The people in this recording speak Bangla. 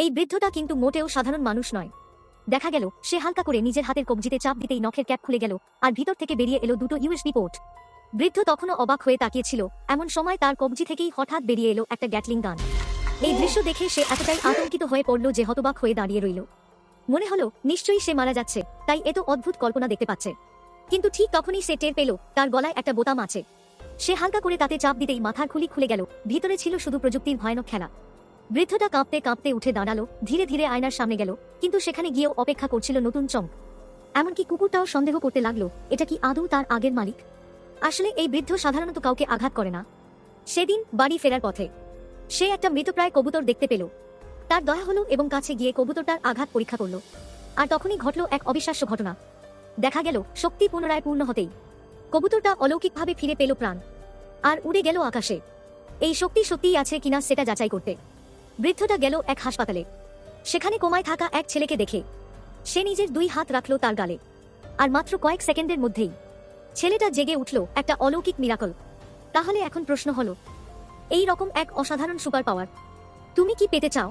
এই বৃদ্ধটা কিন্তু মোটেও সাধারণ মানুষ নয়। দেখা গেল সে হালকা করে নিজের হাতের কবজিতে চাপ দিতেই নখের ক্যাপ খুলে গেল, আর ভিতর থেকে বেরিয়ে এলো দুটো ইউএসবি পোর্ট। বৃদ্ধ তখনও অবাক হয়ে তাকিয়েছিল। এমন সময় তার কবজি থেকেই হঠাৎ বেরিয়ে এলো একটা গ্যাটলিং গান। এই দৃশ্য দেখে সে এতটাই আতঙ্কিত হয়ে পড়ল যে হতবাক হয়ে দাঁড়িয়ে রইল। মনে হলো নিশ্চয়ই সে মারা যাচ্ছে, তাই এত অদ্ভুত কল্পনা দেখতে পাচ্ছে। কিন্তু ঠিক তখনই সে টের পেল তার গলায় একটা বোতাম আছে। সে হালকা করে তাতে চাপ দিতেই মাথার খুলি খুলে গেল। ভিতরে ছিল শুধু প্রযুক্তির ভয়ানক খেলা। বৃদ্ধটা কাঁপতে কাঁপতে উঠে দাঁড়ালো, ধীরে ধীরে আয়নার সামনে গেল, কিন্তু সেখানে গিয়েও অপেক্ষা করছিল নতুন চমক। এমনকি কুকুরটাও সন্দেহ করতে লাগলো, এটা কি আদৌ তার আগের মালিক? আসলে এই বৃদ্ধ সাধারণত কাউকে আঘাত করে না। সেদিন বাড়ি ফেরার পথে সে একটা মৃতপ্রায় কবুতর দেখতে পেল। তার দয়া হলো এবং কাছে গিয়ে কবুতরটার আঘাত পরীক্ষা করল। আর তখনই ঘটল এক অবিশ্বাস্য ঘটনা। দেখা গেল শক্তি পুনরায় পূর্ণ হতেই কবুতরটা অলৌকিকভাবে ফিরে পেল প্রাণ আর উড়ে গেল আকাশে। এই শক্তি সত্যিই আছে কিনা সেটা যাচাই করতে বৃদ্ধটা গেল এক হাসপাতালে। সেখানে কোমায় থাকা এক ছেলেকে দেখে সে নিজের 2 হাত রাখল তার গালে, আর মাত্র কয়েক সেকেন্ডের মধ্যেই ছেলেটা জেগে উঠল, একটা অলৌকিক মিরাকল। তাহলে এখন প্রশ্ন হলো, এই রকম এক অসাধারণ সুপার পাওয়ার তুমি কি পেতে চাও?